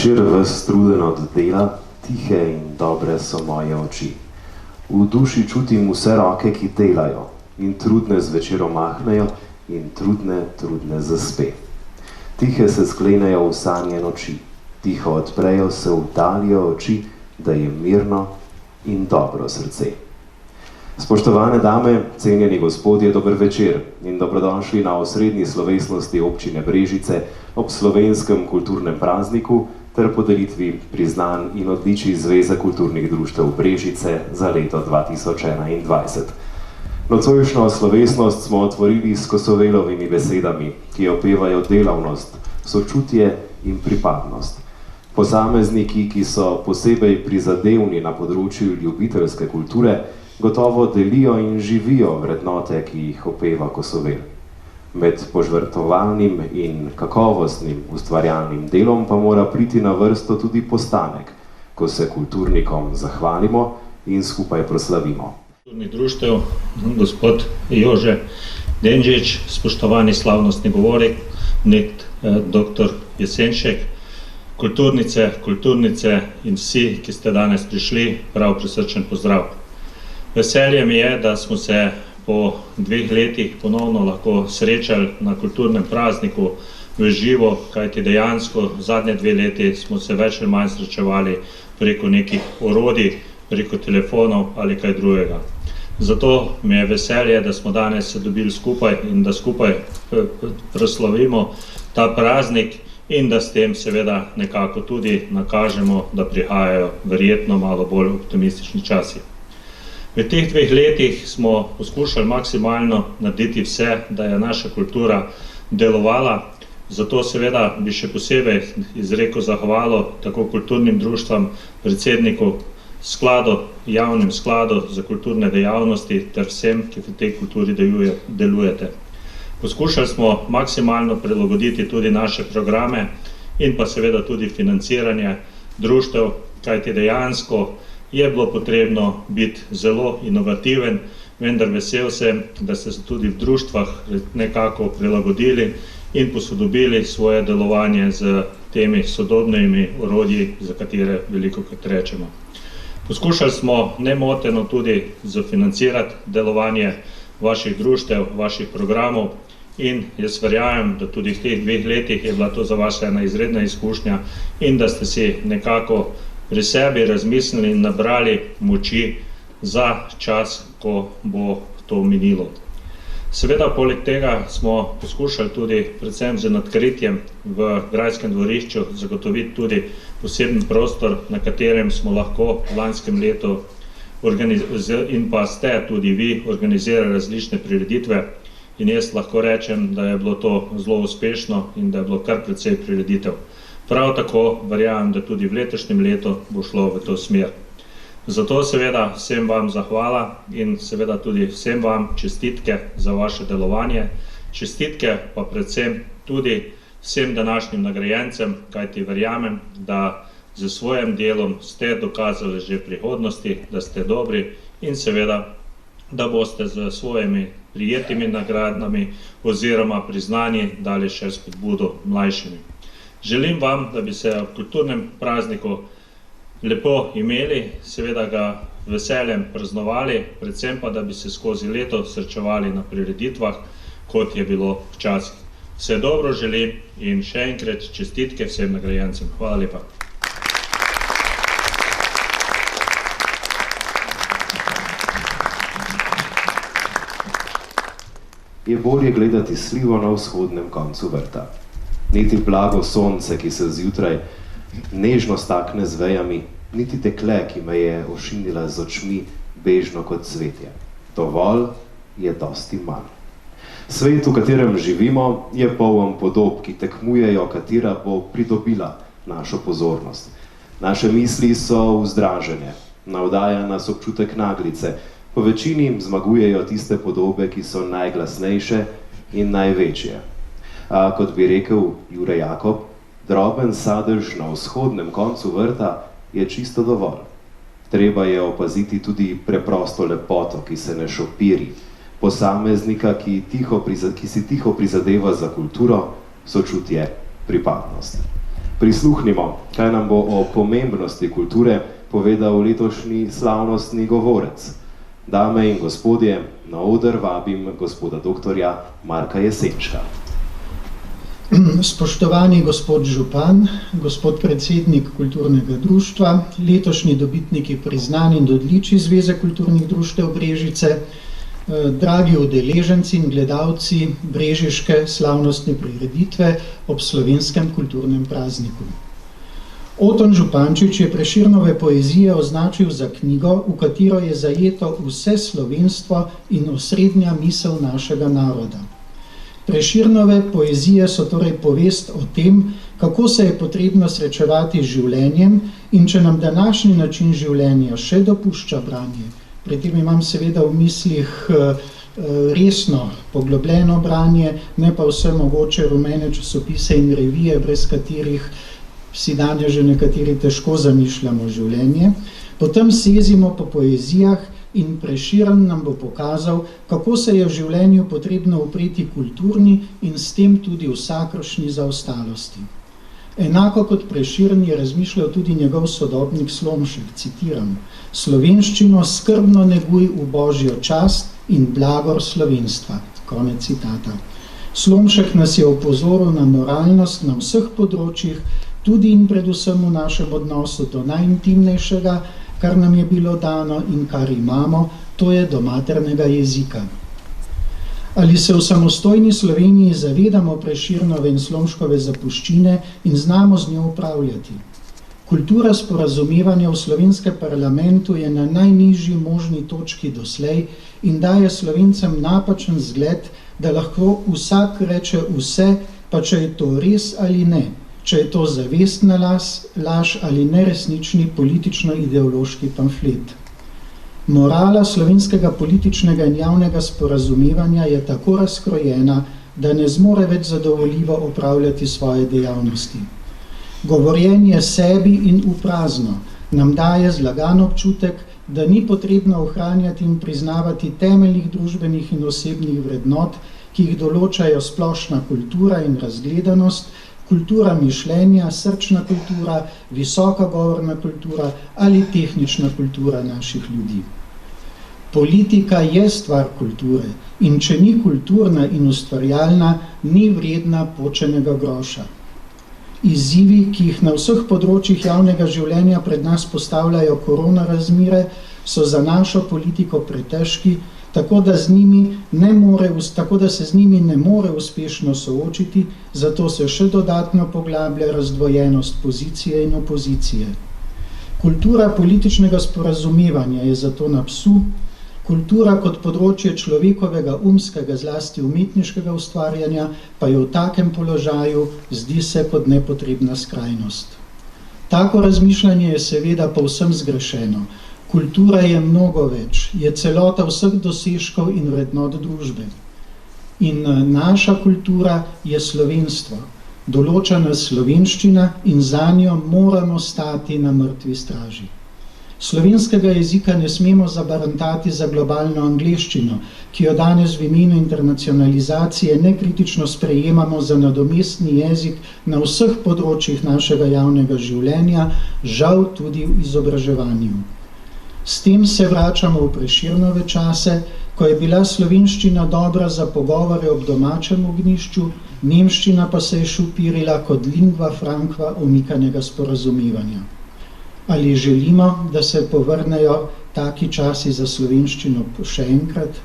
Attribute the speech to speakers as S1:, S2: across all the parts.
S1: Zvečer ves truden od dela, tihe in dobre so moje oči. V duši čutim vse roke, ki delajo, in trudne zvečer omahnejo, in trudne zaspe. Tihe se sklenejo v sanje noči, tiho odprejo se v dalijo oči, da je mirno in dobro srce. Spoštovane dame, cenjeni gospodje, dober večer in dobrodošli na osrednji slovesnosti občine Brežice ob slovenskem kulturnem prazniku ter podelitvi priznanj in odličij Zveze kulturnih društev Brežice za leto 2021. Nocojšnjo slovesnost smo otvorili s Kosovelovimi besedami, ki opevajo delavnost, sočutje in pripadnost. Posamezniki, ki so posebej prizadevni na področju ljubiteljske kulture, gotovo delijo in živijo vrednote, ki jih opeva Kosovel. Med požrtvovalnim in kakovostnim ustvarjalnim delom pa mora priti na vrsto tudi postanek, ko se kulturnikom zahvalimo in skupaj proslavimo.
S2: Kulturnih društev, gospod Jože Denžič, spoštovani slavnostni govornik, dr. Jesenšek, kulturnice in vsi, ki ste danes prišli, prav prisrčen pozdrav. Veselje mi je, da smo se po 2 letih ponovno lahko srečali na kulturnem prazniku v živo, kajti dejansko zadnje 2 leti smo se več ali manj srečevali preko nekih orodij, preko telefonov ali kaj drugega. Zato mi je veselje, da smo danes se dobili skupaj in da skupaj proslavimo ta praznik in da s tem seveda nekako tudi nakažemo, da prihajajo verjetno malo bolj optimistični časi. V teh 2 letih smo poskušali maksimalno narediti vse, da je naša kultura delovala, zato seveda bi še posebej izrekel zahvalo tako kulturnim društvom, predsedniku skladu, javnem skladu za kulturne dejavnosti ter vsem, ki v tej kulturi delujete. Poskušali smo maksimalno prilagoditi tudi naše programe in pa seveda tudi financiranje društev, kajti dejansko je bilo potrebno biti zelo inovativen, vendar vesel sem, da ste se tudi v društvah nekako prilagodili in posodobili svoje delovanje z temi sodobnimi orodji, za katere velikokrat rečemo. Poskušali smo nemoteno tudi zafinancirati delovanje vaših društev, vaših programov in jaz verjamem, da tudi v teh 2 letih je bila to za vas ena izredna izkušnja in da ste si nekako pri sebi razmislili in nabrali moči za čas, ko bo to minilo. Seveda, poleg tega smo poskušali tudi, predvsem z nadkritjem v Grajskem dvorišču, zagotoviti tudi poseben prostor, na katerem smo lahko v lanskem letu in pa ste tudi vi organizirali različne prireditve in jaz lahko rečem, da je bilo to zelo uspešno in da je bilo kar precej prireditev. Prav tako verjamem, da tudi v letošnjem letu bo šlo v to smer. Zato seveda vsem vam zahvala in seveda tudi vsem vam čestitke za vaše delovanje. Čestitke pa predvsem tudi vsem današnjim nagrajencem, kajti verjamem, da z svojim delom ste dokazali že v prihodnosti, da ste dobri in seveda, da boste z svojimi prijetimi nagradami oziroma priznanji dali še spodbudo mlajšimi. Želim vam, da bi se v kulturnem prazniku lepo imeli, seveda ga veseljem praznovali, predvsem pa, da bi se skozi leto srečevali na prireditvah, kot je bilo včasih. Vse dobro želim in še enkrat čestitke vsem nagrajencem. Hvala lepa.
S1: Je bolje gledati slivo na vzhodnem koncu vrta. Niti blago sonce, ki se zjutraj nežno stakne z vejami, niti dekle, ki me je ošinila z očmi bežno kot cvetje. Dovolj je dosti manj. Svet, v katerem živimo, je poln podob, ki tekmujejo, katera bo pridobila našo pozornost. Naše misli so vzdražene, navdaja nas občutek naglice. Po večini zmagujejo tiste podobe, ki so najglasnejše in največje. A kot bi rekel Jure Jakob, droben sadež na vzhodnem koncu vrta je čisto dovolj. Treba je opaziti tudi preprosto lepoto, ki se ne šopiri, posameznika, ki si tiho prizadeva za kulturo, sočutje, pripadnost. Prisluhnimo, kaj nam bo o pomembnosti kulture povedal letošnji slavnostni govorec. Dame in gospodje, na oder vabim gospoda doktorja Marka Jesenčka.
S3: Spoštovani gospod župan, gospod predsednik kulturnega društva, letošnji dobitniki priznanj in odličij Zveze kulturnih društev Brežice, dragi udeleženci in gledalci brežiške slavnostne prireditve ob slovenskem kulturnem prazniku. Oton Župančič je Prešernove poezije označil za knjigo, v katero je zajeto vse slovenstvo in osrednja misel našega naroda. Prešernove poezije so torej povest o tem, kako se je potrebno srečevati z življenjem in če nam današnji način življenja še dopušča branje. Pri tem imam seveda v mislih resno, poglobljeno branje, ne pa vse mogoče rumene časopise in revije, brez katerih si danes že nekateri težko zamišljamo življenje. Potem sezimo po poezijah in Prešern nam bo pokazal, kako se je v življenju potrebno upreti kulturni in s tem tudi vsakrošnji zaostalosti. Enako kot Prešern je razmišljal tudi njegov sodobnik Slomšek, citiram: "Slovenščino skrbno neguj v božjo čast in blagor slovenstva." Konec citata. Slomšek nas je opozoril na moralnost na vseh področjih, tudi in predvsem v našem odnosu do najintimnejšega, kar nam je bilo dano in kar imamo, to je do maternega jezika. Ali se v samostojni Sloveniji zavedamo Prešernove in Slomškove zapuščine in znamo z njo upravljati? Kultura sporazumevanja v slovenskem parlamentu je na najnižji možni točki doslej in daje Slovencem napačen zgled, da lahko vsak reče vse, pa če je to res ali ne, če je to zavestna laž ali neresnični politično-ideološki pamflet. Morala slovenskega političnega in javnega sporazumevanja je tako razkrojena, da ne zmore več zadovoljivo opravljati svoje dejavnosti. Govorjenje sebi in v prazno nam daje zlagan občutek, da ni potrebno ohranjati in priznavati temeljnih družbenih in osebnih vrednot, ki jih določajo splošna kultura in razgledanost, kultura mišljenja, srčna kultura, visoka govorna kultura ali tehnična kultura naših ljudi. Politika je stvar kulture in če ni kulturna in ustvarjalna, ni vredna počenega groša. Izzivi, ki jih na vseh področjih javnega življenja pred nas postavljajo korona razmere, so za našo politiko pretežki, tako da se z njimi ne more uspešno soočiti, zato se še dodatno poglablja razdvojenost pozicije in opozicije. Kultura političnega sporazumevanja je zato na psu, kultura kot področje človekovega umskega, zlasti umetniškega ustvarjanja, pa je v takem položaju, zdi se kot nepotrebna skrajnost. Tako razmišljanje je seveda povsem zgrešeno. Kultura je mnogo več, je celota vseh dosežkov in vrednot družbe. In naša kultura je slovenstvo, določa nas slovenščina in zanjo moramo stati na mrtvi straži. Slovenskega jezika ne smemo zabarantati za globalno angleščino, ki jo danes v imenu internacionalizacije nekritično sprejemamo za nadomestni jezik na vseh področjih našega javnega življenja, žal tudi v izobraževanju. S tem se vračamo v Prešernove čase, ko je bila slovenščina dobra za pogovore ob domačem ognjišču, nemščina pa se je šupirila kot lingva franca omikanega sporazumevanja. Ali želimo, da se povrnejo taki časi za slovenščino še enkrat?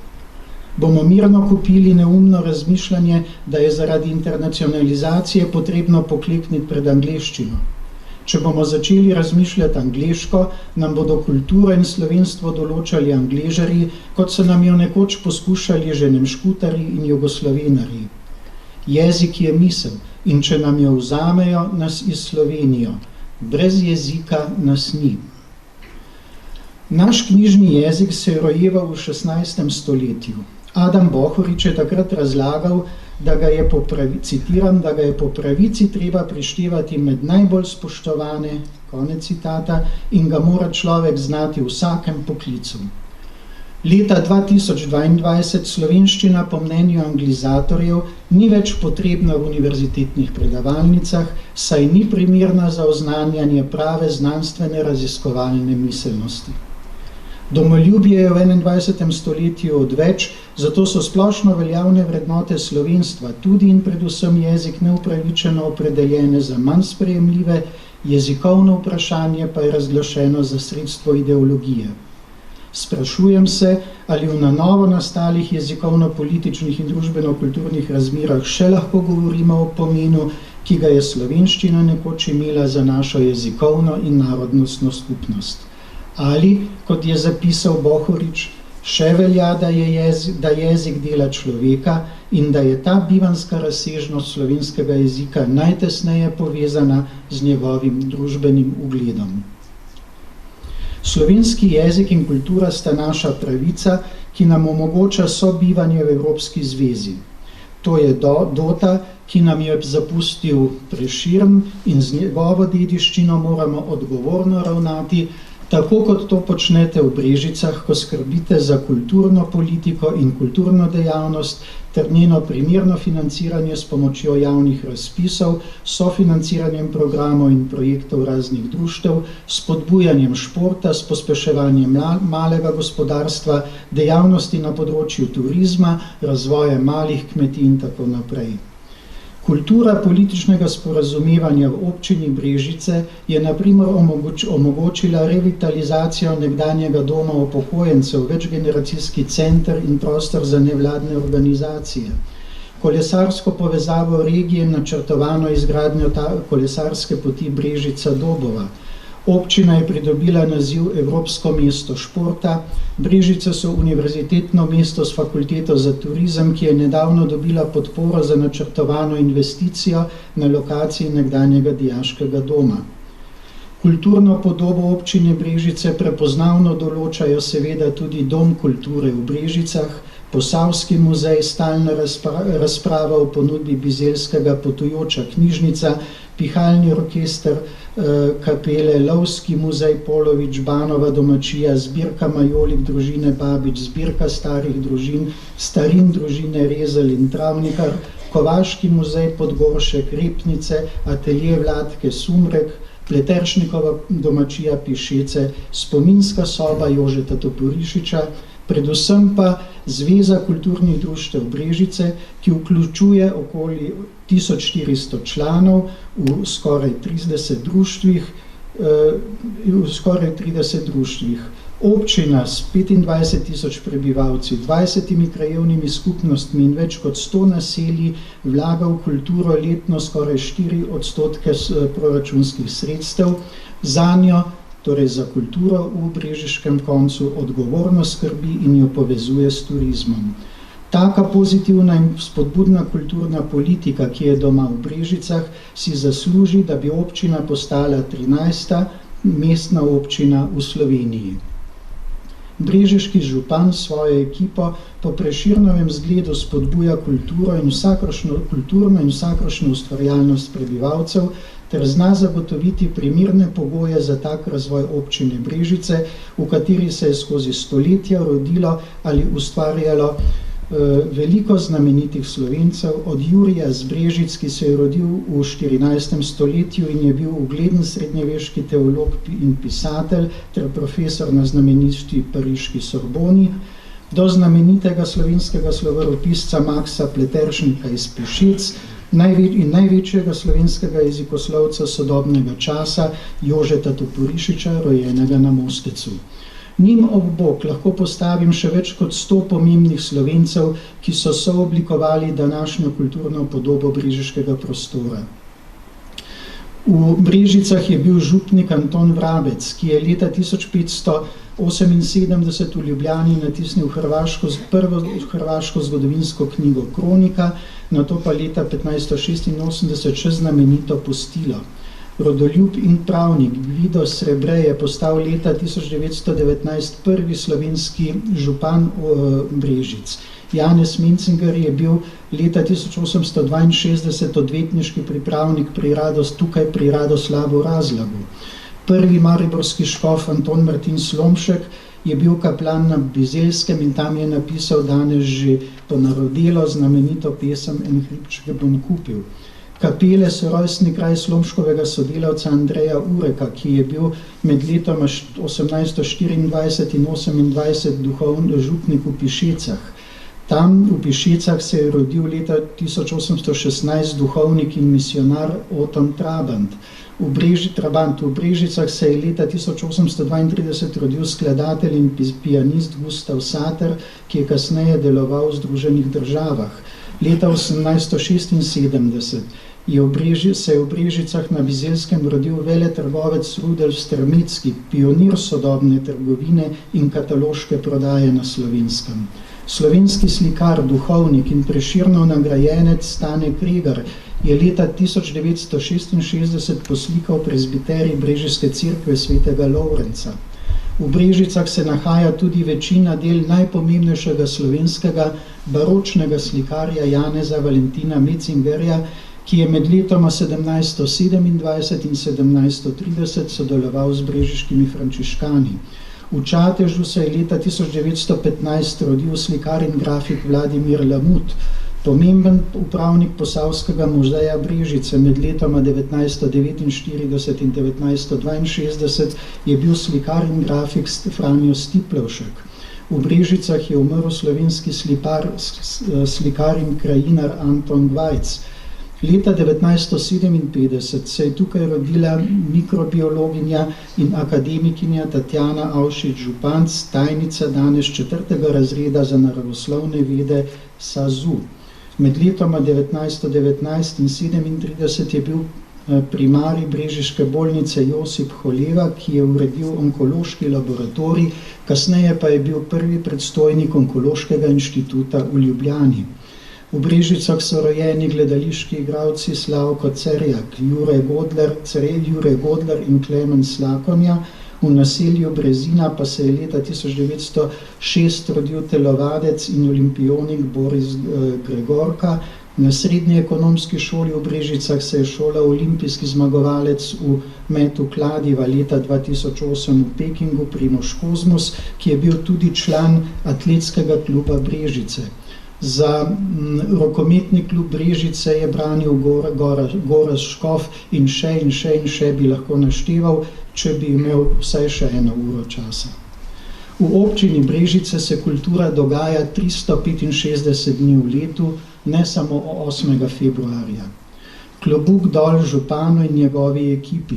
S3: Bomo mirno kupili neumno razmišljanje, da je zaradi internacionalizacije potrebno poklekniti pred angleščino? Če bomo začeli razmišljati angleško, nam bodo kulturo in slovenstvo določali angležarji, kot so nam jo nekoč poskušali že nemškutarji in jugoslovenarji. Jezik je misel in če nam jo vzamejo, nas izslovenijo. Brez jezika nas ni. Naš knjižni jezik se je rojeval v 16. stoletju. Adam Bohorič je takrat razlagal, citiram, da ga je po pravici treba prištevati med najbolj spoštovane, konec citata, in ga mora človek znati v vsakem poklicu. Leta 2022 slovenščina po mnenju anglizatorjev ni več potrebna v univerzitetnih predavalnicah, saj ni primerna za oznanjanje prave znanstvene raziskovalne miselnosti. Domoljubje je v 21. stoletju odveč, zato so splošno veljavne vrednote slovenstva, tudi in predvsem jezik, neupravičeno opredeljene za manj sprejemljive, jezikovno vprašanje pa je razglašeno za sredstvo ideologije. Sprašujem se, ali v na novo nastalih jezikovno-političnih in družbeno-kulturnih razmerah še lahko govorimo o pomenu, ki ga je slovenščina nekoč imela za našo jezikovno in narodnostno skupnost. Ali, kot je zapisal Bohorič, še velja, da jezik dela človeka in da je ta bivanska razsežnost slovenskega jezika najtesneje povezana z njegovim družbenim ugledom. Slovenski jezik in kultura sta naša pravica, ki nam omogoča sobivanje v Evropski zvezi. To je dota, ki nam je zapustil Prešern in z njegovo dediščino moramo odgovorno ravnati, tako kot to počnete v Brežicah, ko skrbite za kulturno politiko in kulturno dejavnost ter njeno primerno financiranje s pomočjo javnih razpisov, sofinanciranjem programov in projektov raznih društev, spodbujanjem športa, s pospeševanjem malega gospodarstva, dejavnosti na področju turizma, razvoja malih kmetij in tako naprej. Kultura političnega sporazumevanja v občini Brežice je na primer omogočila revitalizacijo nekdanjega doma upokojencev, večgeneracijski center in prostor za nevladne organizacije. Kolesarsko povezavo regije načrtovano izgradnjo kolesarske poti Brežica-Dobova. Občina je pridobila naziv Evropsko mesto športa, Brežice so univerzitetno mesto s fakulteto za turizem, ki je nedavno dobila podporo za načrtovano investicijo na lokaciji nekdanjega dijaškega doma. Kulturno podobo občine Brežice prepoznavno določajo seveda tudi Dom kulture v Brežicah, Posavski muzej, stalna razprava o ponudbi bizeljskega potujoča knjižnica, pihalni orkester kapele, lovski muzej Polovič, Banova domačija, zbirka Majolik družine Babič, zbirka starih družin, starin družine Rezelj in Travnikar, Kovaški muzej Podgoršek, Repnice, atelje Vladke Sumrek, Pleteršnikova domačija Pišece, spominska soba Jožeta Toporišiča, predvsem pa Zveza kulturnih društev Brežice, ki vključuje okoli 1400 članov v skoraj 30 društvih. Občina s 25.000 prebivalci, 20 krajevnimi skupnostmi in več kot 100 naselji vlaga v kulturo letno skoraj 4% proračunskih sredstev, zanjo, torej za kulturo v brežiškem koncu, odgovorno skrbi in jo povezuje s turizmom. Taka pozitivna in spodbudna kulturna politika, ki je doma v Brežicah, si zasluži, da bi občina postala 13. mestna občina v Sloveniji. Brežiški župan svojo ekipo po Prešernovem zgledu spodbuja kulturno in vsakršno ustvarjalnost prebivalcev ter zna zagotoviti primerne pogoje za tak razvoj občine Brežice, v kateri se je skozi stoletja rodilo ali ustvarjalo veliko znamenitih Slovencev, od Jurija z Brežic, ki se je rodil v 14. stoletju in je bil ugleden srednjeveški teolog in pisatelj ter profesor na znameniti pariški Sorboni, do znamenitega slovenskega slovaropisca Maksa Pleteršnika iz Pišec in največjega slovenskega jezikoslovca sodobnega časa Jožeta Toporišiča, rojenega na Mostecu. Njim ob bok lahko postavim še več kot 100 pomembnih Slovencev, ki so sooblikovali današnjo kulturno podobo brežiškega prostora. V Brežicah je bil župnik Anton Vrabec, ki je leta 1578 v Ljubljani natisnil prvo hrvaško zgodovinsko knjigo Kronika, nato pa leta 1586 še znamenito Postilo. Rodoljub in pravnik Gvido Srebre je postal leta 1919 prvi slovenski župan Brežic. Janez Mencinger je bil leta 1862 odvetniški pripravnik pri Radoslavu Razlagu. Prvi mariborski škof Anton Martin Slomšek je bil kaplan na Bizelskem in tam je napisal danes že ponarodelo znamenito pesem En hribček bom kupil. Kapele so rojstni kraj slomškovega sodelavca Andreja Ureka, ki je bil med letoma 1824 in 1828 duhovni župnik v Pišecah. Tam v Pišecah se je rodil leta 1816 duhovnik in misionar Oton Trabant. V Brežicah se je leta 1832 rodil skladatelj in pianist Gustav Sater, ki je kasneje deloval v Združenih državah. Leta 1876 se je v Brežicah na Bizelskem rodil veletrgovec Rudolf Strmicki, pionir sodobne trgovine in kataloške prodaje na Slovenskem. Slovenski slikar, duhovnik in Prešernov nagrajenec Stane Kregar je leta 1966 poslikal prezbiterij Brežiške cerkve svetega Lovrenca. V Brežicah se nahaja tudi večina del najpomembnejšega slovenskega baročnega slikarja Janeza Valentina Metzingerja, ki je med letoma 1727 in 1730 sodeloval z brežiškimi frančiškani. V Čatežu se je leta 1915 rodil slikar in grafik Vladimir Lamut, pomemben upravnik Posavskega muzeja Brežice. Med letoma 1949 in 1962 je bil slikar in grafik Franjo Stiplovšek. V Brežicah je umrl slovenski slikar in krajinar Anton Gvajc. Leta 1957 se je tukaj rodila mikrobiologinja in akademikinja Tatjana Avšič-Županc, tajnica danes 4. razreda za naravoslovne vede SAZU. Med letoma 1919 in 1937 je bil primarij brežiške bolnice Josip Holeva, ki je uredil onkološki laboratorij, kasneje pa je bil prvi predstojnik Onkološkega inštituta v Ljubljani. V Brežicah so rojeni gledališki igralci Slavko Cerjak, Jure Godler in Klemen Slakonja. V naselju Brezina pa se je leta 1906 rodil telovadec in olimpionik Boris Gregorka. Na srednji ekonomski šoli v Brežicah se je šolal olimpijski zmagovalec v metu kladiva leta 2008 v Pekingu Primož Kozmus, ki je bil tudi član atletskega kluba Brežice. Za rokometni klub Brežice je branil Gorazd Škof in še bi lahko našteval, če bi imel vsaj še 1 uro časa. V občini Brežice se kultura dogaja 365 dni v letu, ne samo 8. februarja. Klobuk dol županu in njegovi ekipi,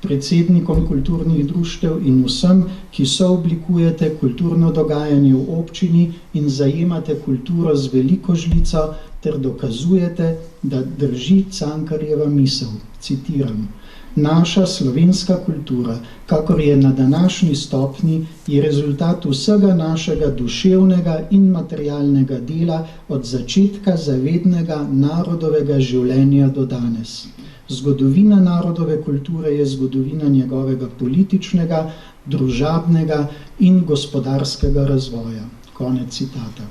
S3: predsednikom kulturnih društev in vsem, ki sooblikujete kulturno dogajanje v občini in zajemate kulturo z veliko žlico ter dokazujete, da drži Cankarjeva misel. Citiram: Naša slovenska kultura, kakor je na današnji stopnji, je rezultat vsega našega duševnega in materialnega dela od začetka zavednega narodovega življenja do danes. Zgodovina narodove kulture je zgodovina njegovega političnega, družabnega in gospodarskega razvoja. Konec citata.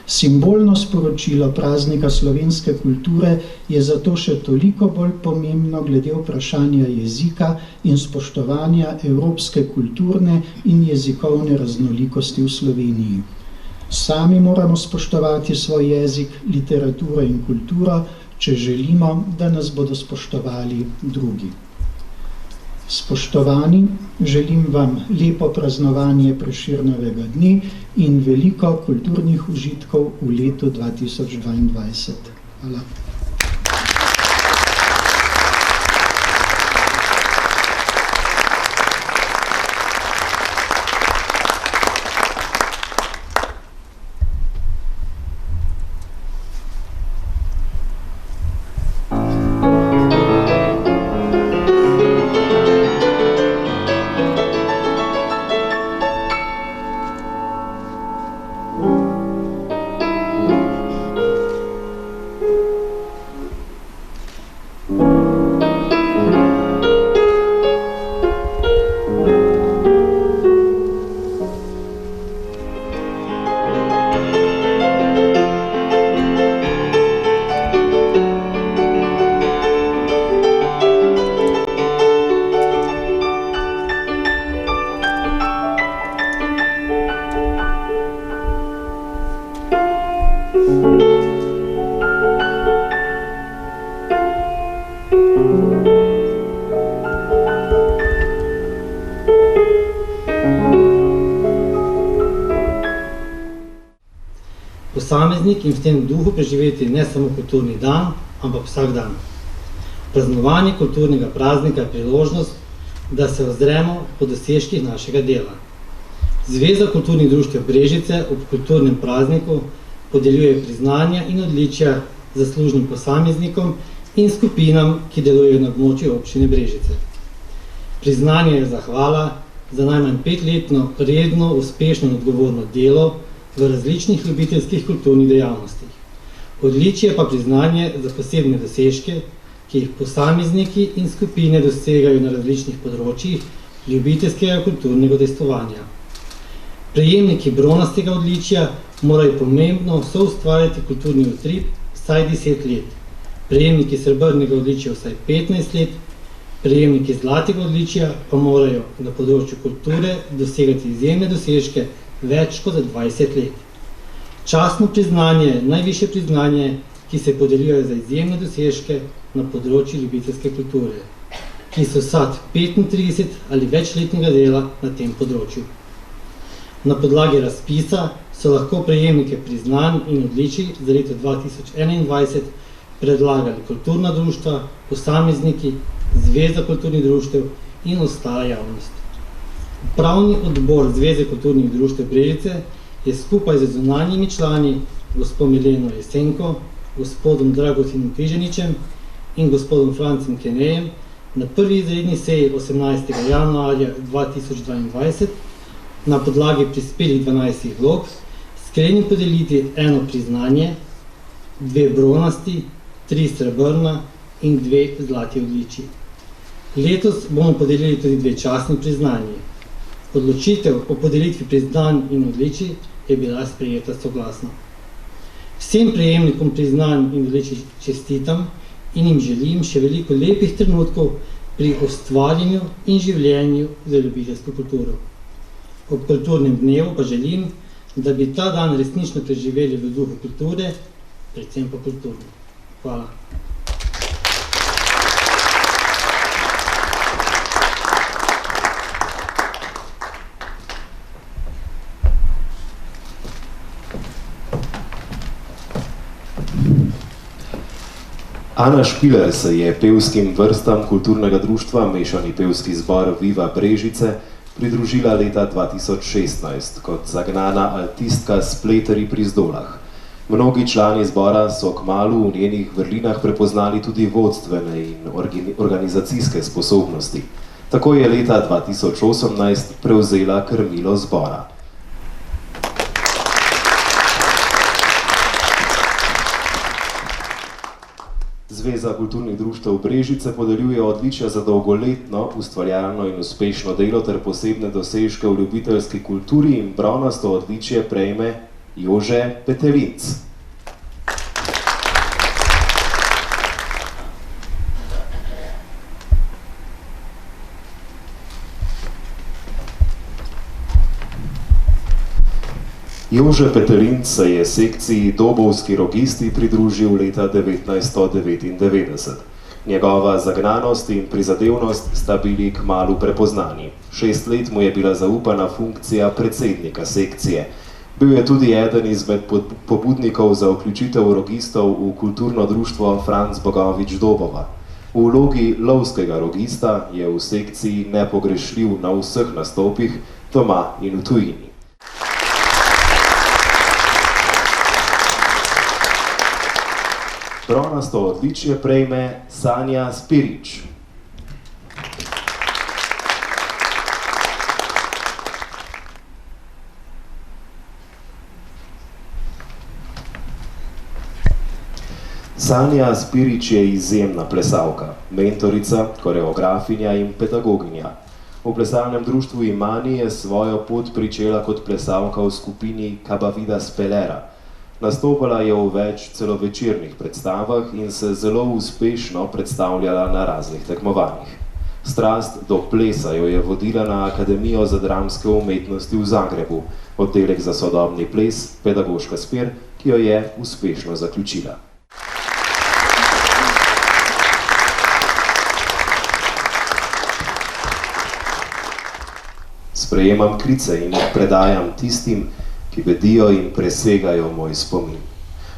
S3: Simbolno sporočilo praznika slovenske kulture je zato še toliko bolj pomembno glede vprašanja jezika in spoštovanja evropske kulturne in jezikovne raznolikosti v Sloveniji. Sami moramo spoštovati svoj jezik, literaturo in kulturo, če želimo, da nas bodo spoštovali drugi. Spoštovani, želim vam lepo praznovanje Prešernovega dne in veliko kulturnih užitkov v letu 2022. Hvala.
S4: posameznik in v tem duhu preživeti ne samo kulturni dan, ampak vsak dan. Praznovanje kulturnega praznika je priložnost, da se ozremo po dosežkih našega dela. Zveza kulturnih društev Brežice ob kulturnem prazniku podeljuje priznanja in odličja zaslužnim posameznikom in skupinam, ki delujejo na območju občine Brežice. Priznanje je zahvala za najmanj 5-letno redno, uspešno in odgovorno delo v različnih ljubiteljskih kulturnih dejavnostih. Odličje pa priznanje za posebne dosežke, ki jih posamezniki in skupine dosegajo na različnih področjih ljubiteljskega kulturnega udejstvovanja. Prejemniki bronastega odličja morajo pomembno soustvarjati kulturni utrip vsaj 10 let, prejemniki srebrnega odličja vsaj 15 let, prejemniki zlatega odličja pa morajo na področju kulture dosegati izjemne dosežke več kot 20 let. Častno priznanje je najvišje priznanje, ki se podeljuje za izjemne dosežke na področju ljubiteljske kulture, ki so sad 35 ali večletnega dela na tem področju. Na podlagi razpisa so lahko prejemnike priznanj in odličij za leto 2021 predlagali kulturna društva, posamezniki, Zveza kulturnih društev in ostala javnost. Upravni odbor Zveze kulturnih društev Brežice je skupaj z zunanjimi člani, gospod Mileno Jesenko, gospodom Dragotinom Križaničem in gospodom Francem Kenejem, na prvi izredni seji 18. januarja 2022 na podlagi prispelih 12 vlog sklenil podeliti eno priznanje, 2 bronasti, 3 srebrna in 2 zlati odličji. Letos bomo podelili tudi 2 častni priznanji. Odločitev o podelitvi priznanj in odličij je bila sprejeta soglasno. Vsem prejemnikom priznanj in odličij čestitam in jim želim še veliko lepih trenutkov pri ustvarjanju in življenju za ljubiteljsko kulturo. Ob kulturnem dnevu pa želim, da bi ta dan resnično preživeli v duhu kulture, predvsem pa kulturno. Hvala.
S1: Ana Špiler se je pevskim vrstam kulturnega društva Mešani pevski zbor Viva Brežice pridružila leta 2016 kot zagnana altistka s Pleteri pri Zdolah. Mnogi člani zbora so kmalu v njenih vrlinah prepoznali tudi vodstvene in organizacijske sposobnosti. Tako je leta 2018 prevzela krmilo zbora. Zveza kulturnih društev Brežice podeljuje odličja za dolgoletno, ustvarjalno in uspešno delo ter posebne dosežke v ljubiteljski kulturi in bronasto odličje prejme Jože Petelinc. Jože Petelinc se je sekciji Dobovski rogisti pridružil leta 1999. Njegova zagnanost in prizadevnost sta bili kmalu prepoznani. 6 let mu je bila zaupana funkcija predsednika sekcije. Bil je tudi eden izmed pobudnikov za vključitev rogistov v kulturno društvo Franc Bogovič Dobova. V vlogi lovskega rogista je v sekciji nepogrešljiv na vseh nastopih, doma in v tujini. Bronasto odličje prejme Sanja Spirič. Sanja Spirič je izjemna plesalka, mentorica, koreografinja in pedagoginja. V plesalnem društvu Imani je svojo pot pričela kot plesalka v skupini Cabavida Spelera. Nastopala je v več celovečernih predstavah in se zelo uspešno predstavljala na raznih tekmovanjih. Strast do plesa jo je vodila na Akademijo za dramske umetnosti v Zagrebu, oddelek za sodobni ples, pedagoška smer, ki jo je uspešno zaključila. Sprejemam klice in jih predajam tistim, ki bedijo in presegajo moj spomin.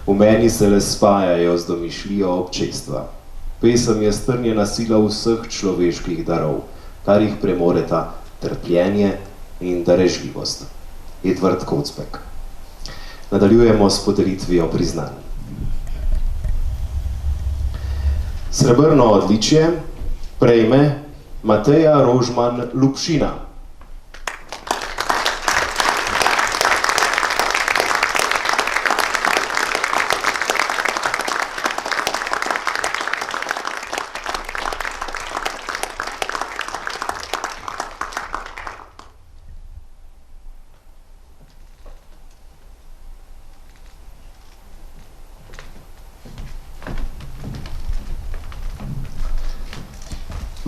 S1: V meni se le spajajo z domišljijo občestva. Pesem je strnjena sila vseh človeških darov, kar jih premoreta trpljenje in darežljivost. Edvard Kocbek. Nadaljujemo s podelitvijo priznanj. Srebrno odličje prejme Mateja Rožman Lupšina.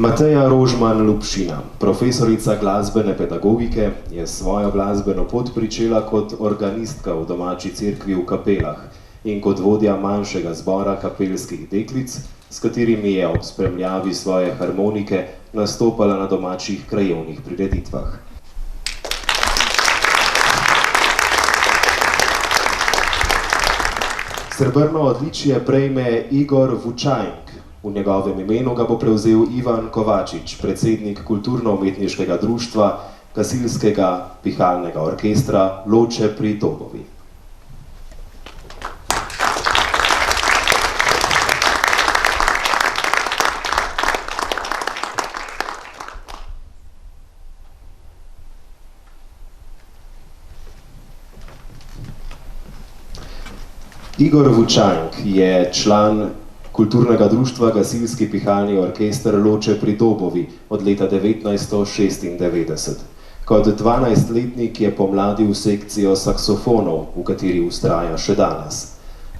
S1: Mateja Rožman Lupšina, profesorica glasbene pedagogike, je svojo glasbeno pot pričela kot organistka v domači cerkvi v Kapelah in kot vodja manjšega zbora kapelskih deklic, s katerimi je ob spremljavi svoje harmonike nastopala na domačih krajevnih prireditvah. Srebrno odličje prejme Igor Vučajnk. V njegovem imenu ga bo prevzel Ivan Kovačič, predsednik kulturno-umetniškega društva Gasilskega pihalnega orkestra Loče pri Dobovi. Igor Vučajnk je član kulturnega društva Gasilski pihalni orkester Loče pri Dobovi od leta 1996. Kot 12-letnik je pomladil sekcijo saksofonov, v kateri vztraja še danes.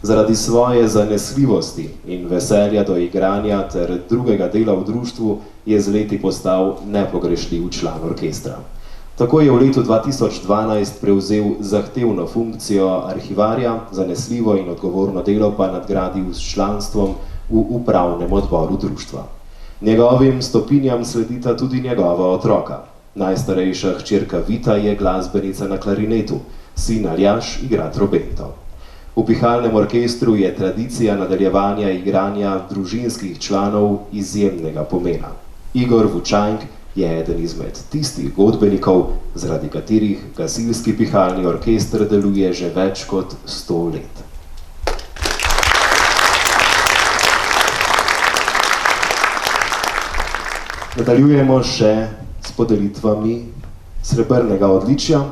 S1: Zaradi svoje zanesljivosti in veselja do igranja ter drugega dela v društvu je z leti postal nepogrešljiv član orkestra. Tako je v letu 2012 prevzel zahtevno funkcijo arhivarja, zanesljivo in odgovorno delo pa nadgradil s članstvom v upravnem odboru društva. Njegovim stopinjam sledita tudi njegova otroka. Najstarejša hčerka Vita je glasbenica na klarinetu, sin Aljaž igra trobento. V pihalnem orkestru je tradicija nadaljevanja igranja družinskih članov izjemnega pomena. Igor Vučajnk je eden izmed tistih godbenikov, zaradi katerih Gasilski pihalni orkester deluje že več kot 100 let. Nadaljujemo še s podelitvami srebrnega odličja,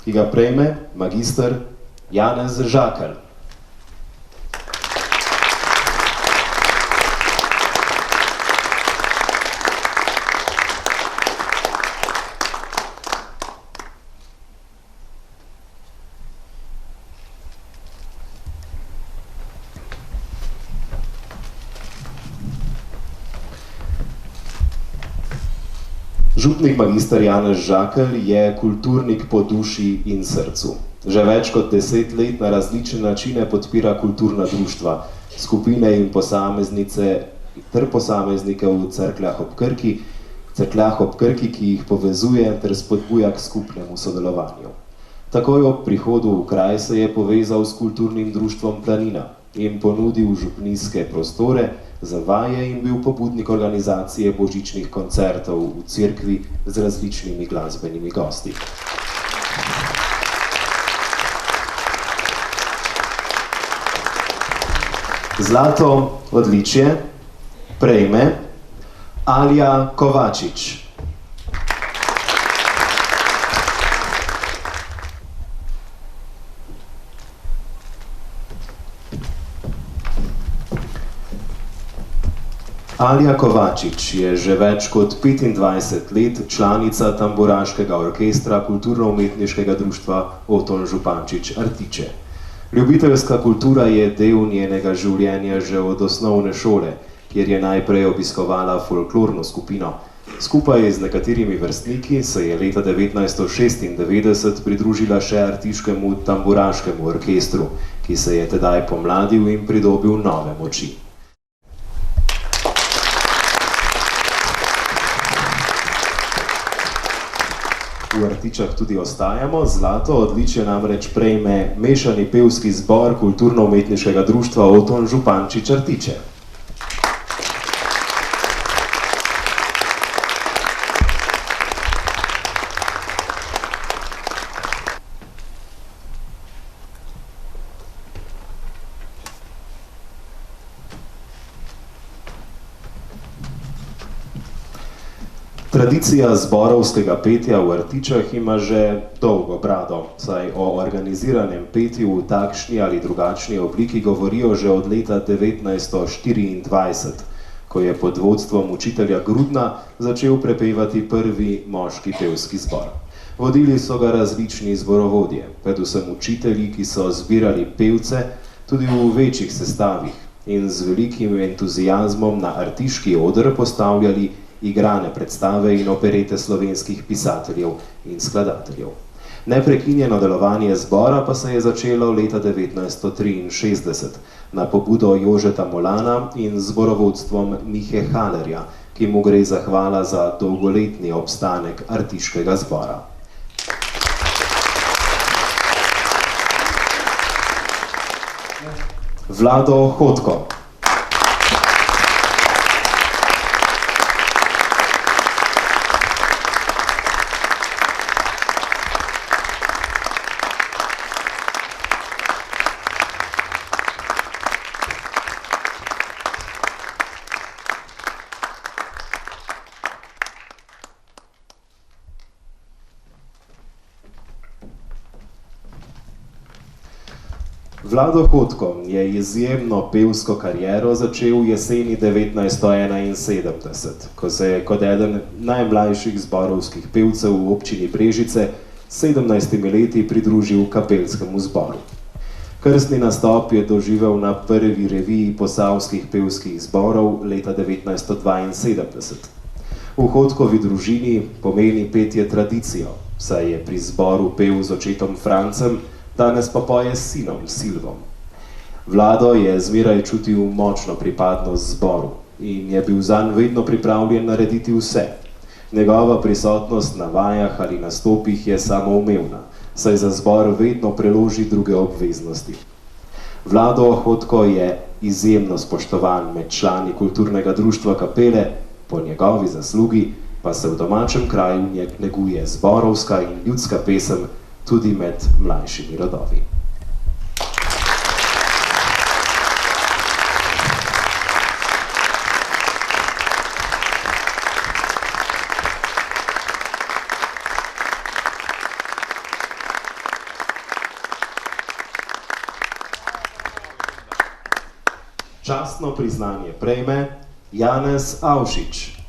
S1: ki ga prejme magister Janez Žakelj. Župnik magister Janez Žakelj je kulturnik po duši in srcu. Že več kot 10 let na različne načine podpira kulturna društva, skupine in posameznice ter posameznike v Cerkljah ob Krki, ki jih povezuje ter spodbuja k skupnemu sodelovanju. Takoj ob prihodu v kraj se je povezal s kulturnim društvom Planina in ponudil župnijske prostore za vaje in bil pobudnik organizacije božičnih koncertov v cerkvi z različnimi glasbenimi gosti. Zlato odličje prejme Alja Kovačič. Alja Kovačič je že več kot 25 let članica tamburaškega orkestra kulturno-umetniškega društva Oton Župančič Artiče. Ljubiteljska kultura je del njenega življenja že od osnovne šole, kjer je najprej obiskovala folklorno skupino. Skupaj z nekaterimi vrstniki se je leta 1996 pridružila še Artiškemu tamburaškemu orkestru, ki se je tedaj pomladil in pridobil nove moči. V v Artičah tudi ostajamo. Zlato odličje namreč prejme mešani pevski zbor Kulturno-umetniškega društva Oton Župančič Artiče. Tradicija zborovskega petja v Artičah ima že dolgo brado, saj o organiziranem petju v takšni ali drugačni obliki govorijo že od leta 1924, ko je pod vodstvom učitelja Grudna začel prepevati prvi moški pevski zbor. Vodili so ga različni zborovodje, predvsem učitelji, ki so zbirali pevce tudi v večjih sestavih in z velikim entuziazmom na artiški oder postavljali igrane predstave in operete slovenskih pisateljev in skladateljev. Neprekinjeno delovanje zbora pa se je začelo leta 1963 na pobudo Jožeta Molana in zborovodstvom Mihe Halerja, ki mu gre zahvala za dolgoletni obstanek artiškega zbora. Vlado Hodko. Vlado Hodko je izjemno pevsko kariero začel v jeseni 1971, ko se je kot eden najmlajših zborovskih pevcev v občini Brežice s 17 leti pridružil kapelskemu zboru. Krstni nastop je doživel na prvi reviji posavskih pevskih zborov leta 1972. V Hodkovi družini pomeni petje tradicijo, saj je pri zboru pel z očetom Francem, danes pa poje s sinom Silvom. Vlado je zmeraj čutil močno pripadnost zboru in je bil zanj vedno pripravljen narediti vse. Njegova prisotnost na vajah ali nastopih je samoumevna, saj za zbor vedno preloži druge obveznosti. Vlado Hodko je izjemno spoštovan med člani Kulturnega društva Kapele, po njegovi zaslugi pa se v domačem kraju neguje zborovska in ljudska pesem tudi med mlajšimi rodovi. Častno priznanje prejme Janez Avšič.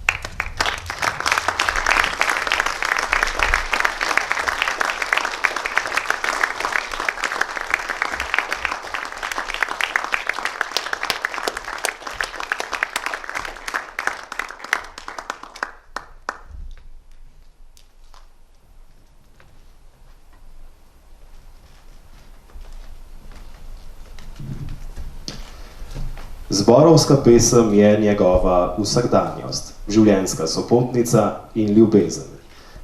S1: Zborovska pesem je njegova vsakdanjost, življenjska sopotnica in ljubezen.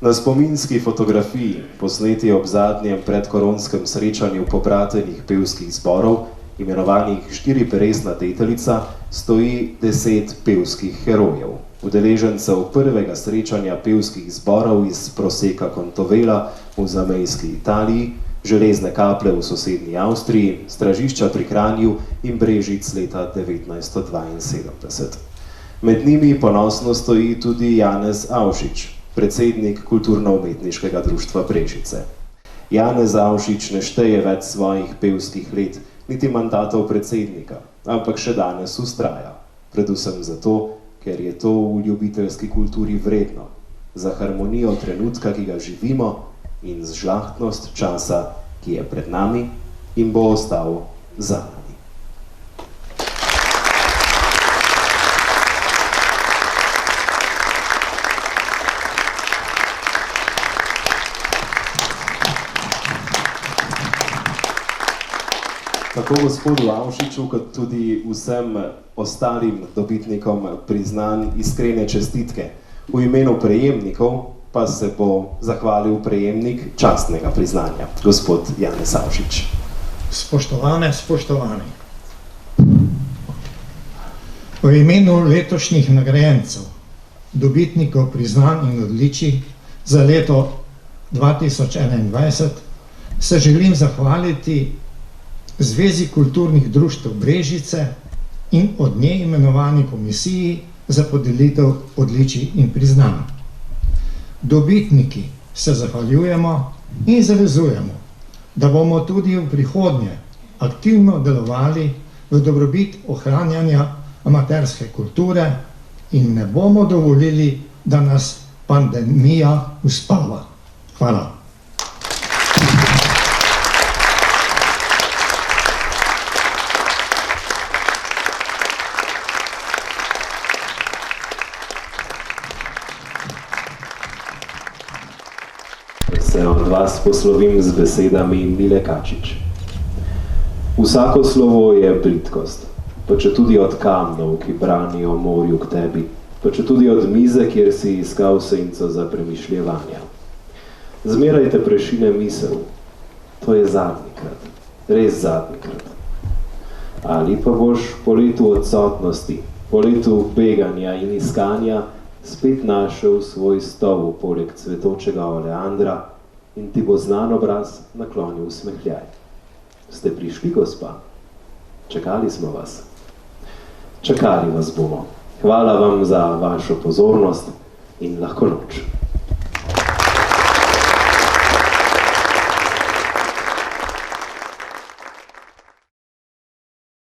S1: Na spominski fotografiji, posneti ob zadnjem predkoronskem srečanju pobratenih pevskih zborov, imenovanih Štiriperesna deteljica, stoji 10 pevskih herojev, udeležencev prvega srečanja pevskih zborov iz Proseka Contovela v zamejski Italiji, Železne kaple v sosednji Avstriji, Stražišča pri Kranju in Brežic leta 1972. Med njimi ponosno stoji tudi Janez Avšič, predsednik Kulturno-umetniškega društva Brežice. Janez Avšič ne šteje več svojih pevskih let, niti mandatov predsednika, ampak še danes vztraja. Predvsem zato, ker je to v ljubiteljski kulturi vredno, za harmonijo trenutka, ki ga živimo, in z žlahtnost časa, ki je pred nami in bo ostal za nami. Tako gospodu Avšiču, kot tudi vsem ostalim dobitnikom priznanj iskrene čestitke v imenu prejemnikov pa se bo zahvalil prejemnik častnega priznanja, gospod Janez Savšič.
S5: Spoštovane, spoštovani. V imenu letošnjih nagrajencev, dobitnikov priznanj in odličij za leto 2021, se želim zahvaliti Zvezi kulturnih društev Brežice in od nje imenovani komisiji za podelitev odličij in priznanj. Dobitniki se zahvaljujemo in zavezujemo, da bomo tudi v prihodnje aktivno delovali v dobrobit ohranjanja amaterske kulture in ne bomo dovolili, da nas pandemija uspava. Hvala.
S1: Se od vas poslovim z besedami Mile Kačič. Vsako slovo je plitkost, pa če tudi od kamnov, ki branijo morju k tebi, pa če tudi od mize, kjer si iskal senco za premišljevanja. Zmeraj te prešine misel, to je zadnjikrat, res zadnjikrat. Ali pa boš po letu odsotnosti, po letu beganja in iskanja spet našel svoj stol poleg cvetočega oleandra in ti bo znan obraz naklonil smehljaj. Ste prišli, gospa? Čakali smo vas. Čakali vas bomo. Hvala vam za vašo pozornost in lahko noč.